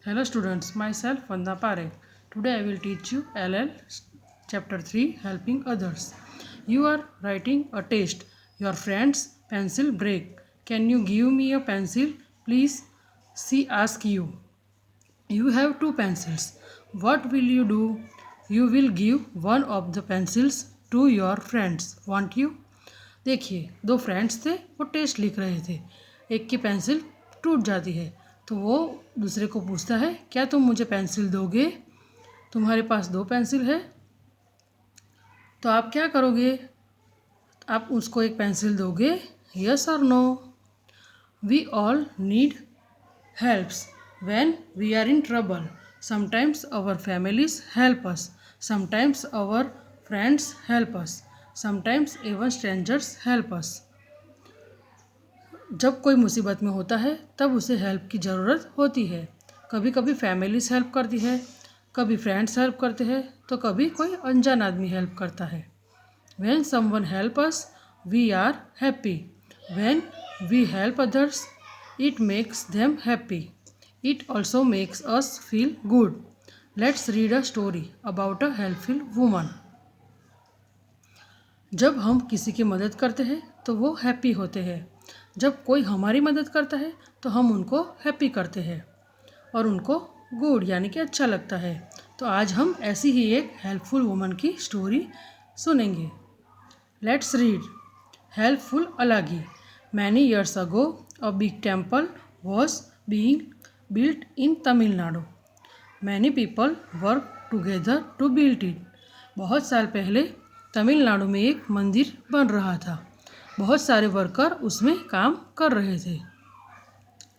Hello students, myself Vanda Parekh. Today I will teach you LL chapter 3 helping others. You are writing a test. Your friend's pencil break. Can you give me a pencil? Please. She asks you. You have two pencils. What will you do? You will give one of the pencils to your friends. Want you? देखिए दो friends थे, वो test लिख रहे थे। एक की pencil टूट जाती है तो वो दूसरे को पूछता है, क्या तुम मुझे पेंसिल दोगे? तुम्हारे पास दो पेंसिल है तो आप क्या करोगे? आप उसको एक पेंसिल दोगे? यस और no? We all need helps when we are in trouble. Sometimes our families help us, sometimes our friends help us, sometimes even strangers help us. जब कोई मुसीबत में होता है तब उसे हेल्प की ज़रूरत होती है. कभी कभी फैमिलीज हेल्प करती है, कभी फ्रेंड्स हेल्प करते हैं, तो कभी कोई अनजान आदमी हेल्प करता है. When someone help us we are happy. When we help others it makes them happy. It also makes us feel good. Let's read a story about a helpful woman. जब हम किसी की मदद करते हैं तो वो हैप्पी होते हैं. जब कोई हमारी मदद करता है तो हम उनको हैप्पी करते हैं और उनको गुड यानी कि अच्छा लगता है. तो आज हम ऐसी ही एक हेल्पफुल वुमन की स्टोरी सुनेंगे. Let's read. Helpful Alagi. Many years ago a big temple was being built in Tamil Nadu. Many people work together to built it. बहुत साल पहले तमिलनाडु में एक मंदिर बन रहा था. बहुत सारे वर्कर उसमें काम कर रहे थे.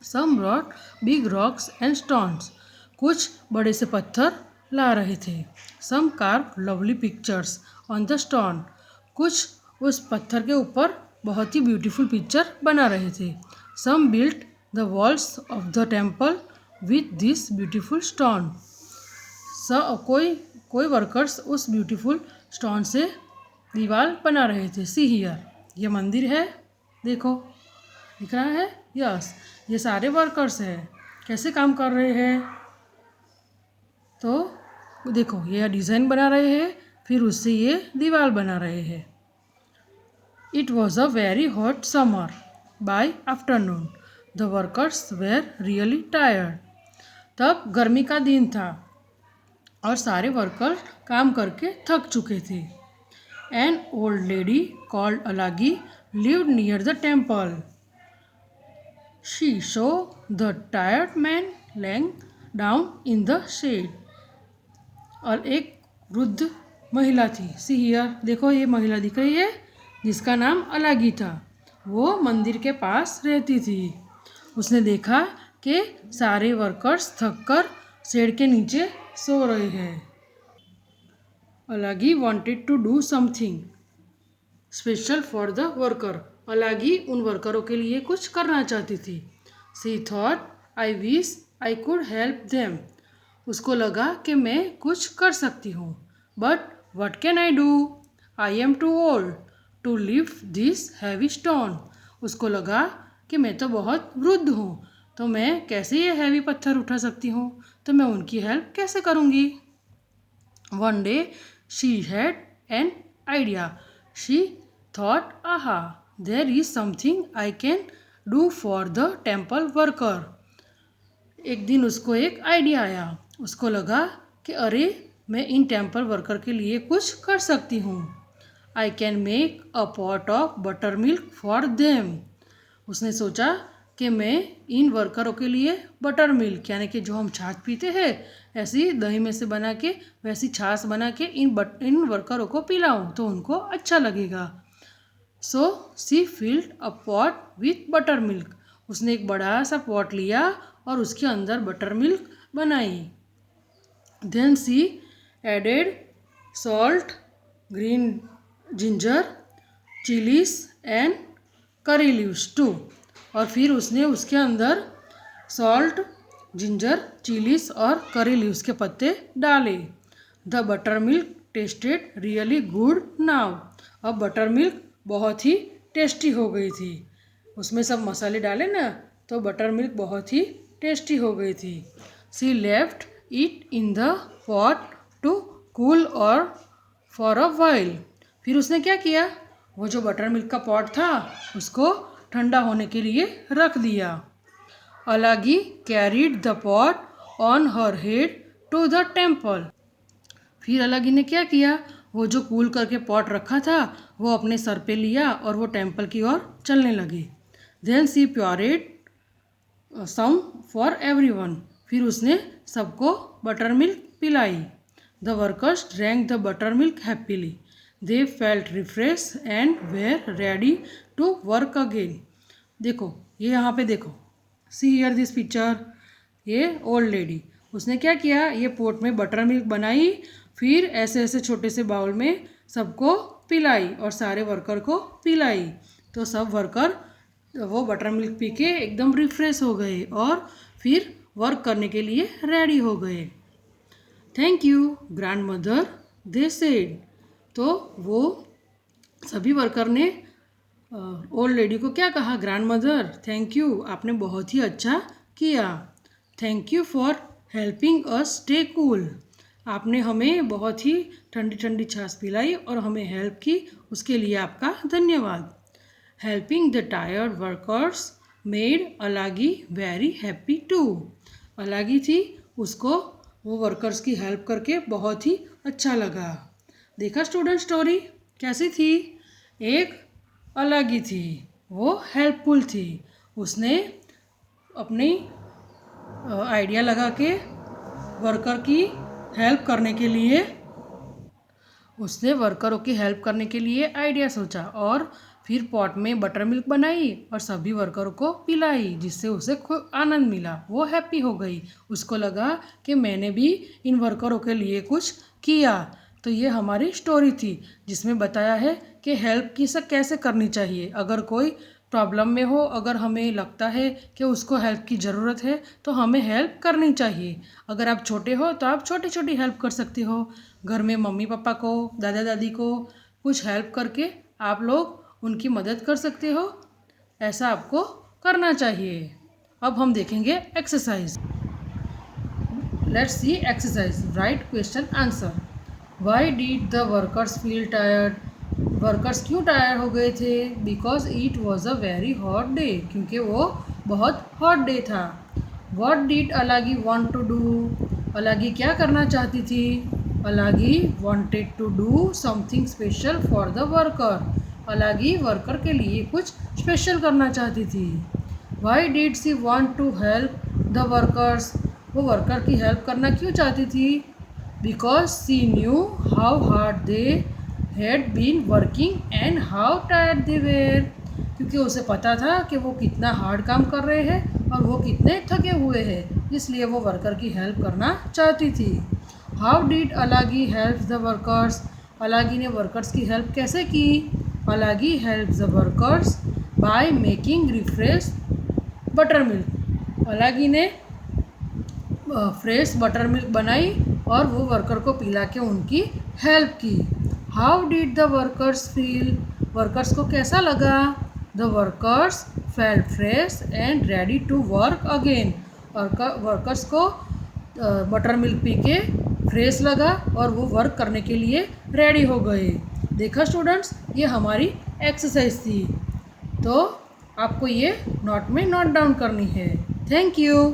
Some brought big rocks and stones. कुछ बड़े से पत्थर ला रहे थे. Some carve lovely pictures on the stone. कुछ उस पत्थर के ऊपर बहुत ही ब्यूटीफुल पिक्चर बना रहे थे. Some built the walls of the temple with this beautiful stone. कोई कोई वर्कर्स उस ब्यूटीफुल स्टोन से दीवार बना रहे थे. See here. ये मंदिर है, देखो दिख रहा है. यस, ये सारे वर्कर्स हैं. कैसे काम कर रहे हैं? तो देखो ये डिज़ाइन बना रहे हैं, फिर उससे ये दीवार बना रहे हैं. It was a very hot summer. By afternoon the workers were really tired. तब गर्मी का दिन था और सारे वर्कर काम करके थक चुके थे. An old lady called Alagi lived near the temple. She saw the tired man lying down in the shade. और एक वृद्ध महिला थी. See here. देखो ये महिला दिख रही है जिसका नाम अलागी था. वो मंदिर के पास रहती थी. उसने देखा कि सारे वर्कर्स थककर शेड के नीचे सो रहे हैं. अलागी wanted to do something special for the worker. अलागी उन वर्करों के लिए कुछ करना चाहती थी. She thought, I wish I could help them. उसको लगा कि मैं कुछ कर सकती हूँ. But what can I do? I am too old to lift this heavy stone. उसको लगा कि मैं तो बहुत वृद्ध हूँ, तो मैं कैसे ये हैवी पत्थर उठा सकती हूँ, तो मैं उनकी हेल्प कैसे करूँगी. One day she had an idea. She thought, aha, there is something I can do for the temple worker. एक दिन उसको एक आइडिया आया. उसको लगा कि अरे मैं इन टेम्पल वर्कर के लिए कुछ कर सकती हूँ. I can make a pot of buttermilk for them. उसने सोचा कि मैं इन वर्करों के लिए बटर मिल्क यानी कि जो हम छाछ पीते हैं ऐसी दही में से बना के वैसी छाछ बना के इन वर्करों को पिलाऊं तो उनको अच्छा लगेगा. So she filled a pot with butter milk. उसने एक बड़ा सा पॉट लिया और उसके अंदर बटर मिल्क बनाई. Then she added salt, green ginger, chilies and curry leaves too. और फिर उसने उसके अंदर सॉल्ट, जिंजर, चिलीज और करी लीव्स के पत्ते डाले. The butter milk tested really good now. अब बटर मिल्क बहुत ही टेस्टी हो गई थी. उसमें सब मसाले डाले ना तो बटर मिल्क बहुत ही टेस्टी हो गई थी. She left it in the pot to cool और फॉर अ वाइल। फिर उसने क्या किया, वो जो बटर मिल्क का पॉट था उसको ठंडा होने के लिए रख दिया। Alagi carried the pot on her head to the temple. फिर अलागी ने क्या किया, वो जो कूल करके पॉट रखा था वो अपने सर पे लिया और वो टेम्पल की ओर चलने लगी। Then she poured some for everyone. फिर उसने सबको बटर मिल्क पिलाई। The workers drank the butter milk happily. They felt refresh and were ready to work again. देखो ये यहाँ पे देखो, सी हियर दिस पिक्चर। ये ओल्ड लेडी, उसने क्या किया, ये पोट में बटर मिल्क बनाई, फिर ऐसे ऐसे छोटे से बाउल में सबको पिलाई और सारे वर्कर को पिलाई। तो सब वर्कर वो बटर मिल्क पी के एकदम रिफ्रेश हो गए और फिर वर्क करने के लिए रेडी हो गए। Thank you grand mother they said. तो वो सभी वर्कर ने ओल्ड लेडी को क्या कहा, ग्रैंड मदर थैंक यू, आपने बहुत ही अच्छा किया। Thank you for helping us stay cool. आपने हमें बहुत ही ठंडी ठंडी छाछ पिलाई और हमें हेल्प की, उसके लिए आपका धन्यवाद। Helping the tired workers made Alagi very happy too. Alagi थी, उसको वो वर्कर्स की हेल्प करके बहुत ही अच्छा लगा। देखा स्टूडेंट स्टोरी कैसी थी। एक अलागी थी, वो हेल्पफुल थी, उसने अपनी आइडिया लगा के वर्कर की हेल्प करने के लिए, उसने वर्करों की हेल्प करने के लिए आइडिया सोचा और फिर पॉट में बटर मिल्क बनाई और सभी वर्करों को पिलाई, जिससे उसे खूब आनंद मिला। वो हैप्पी हो गई, उसको लगा कि मैंने भी इन वर्करों के लिए कुछ किया। तो ये हमारी स्टोरी थी जिसमें बताया है कि हेल्प किसे कैसे करनी चाहिए। अगर कोई प्रॉब्लम में हो, अगर हमें लगता है कि उसको हेल्प की ज़रूरत है तो हमें हेल्प करनी चाहिए। अगर आप छोटे हो तो आप छोटी छोटी हेल्प कर सकते हो। घर में मम्मी पापा को, दादा दादी को कुछ हेल्प करके आप लोग उनकी मदद कर सकते हो, ऐसा आपको करना चाहिए। अब हम देखेंगे exercise. Let's see exercise. Write question answer. Why did the workers feel tired. Workers क्यों टायर्ड हो गए थे। Because it was a very hot day, क्योंकि वो बहुत हॉट डे था। What did Alagi want to do. Alagi क्या करना चाहती थी। Alagi wanted to do something special for the worker. Alagi worker के लिए कुछ स्पेशल करना चाहती थी। Why did she want to help the workers. वो वर्कर की हेल्प करना क्यों चाहती थी। Because she knew how hard they had been working and how tired they were. क्योंकि उसे पता था कि वो कितना हार्ड काम कर रहे हैं और वो कितने थके हुए हैं, इसलिए वो वर्कर की हेल्प करना चाहती थी। How did Alagi help the workers. Alagi ने वर्कर्स की हेल्प कैसे की। Alagi help the workers by making refresh butter milk. Alagi ने फ्रेश बटर मिल्क बनाई और वो वर्कर को पिला के उनकी हेल्प की। How did the workers feel. Workers को कैसा लगा। The workers felt fresh and ready to work again. Workers को बटर मिल्क पी के फ्रेश लगा और वो वर्क करने के लिए रेडी हो गए। देखा स्टूडेंट्स, ये हमारी एक्सरसाइज थी, तो आपको ये नोट में नोट डाउन करनी है। Thank you.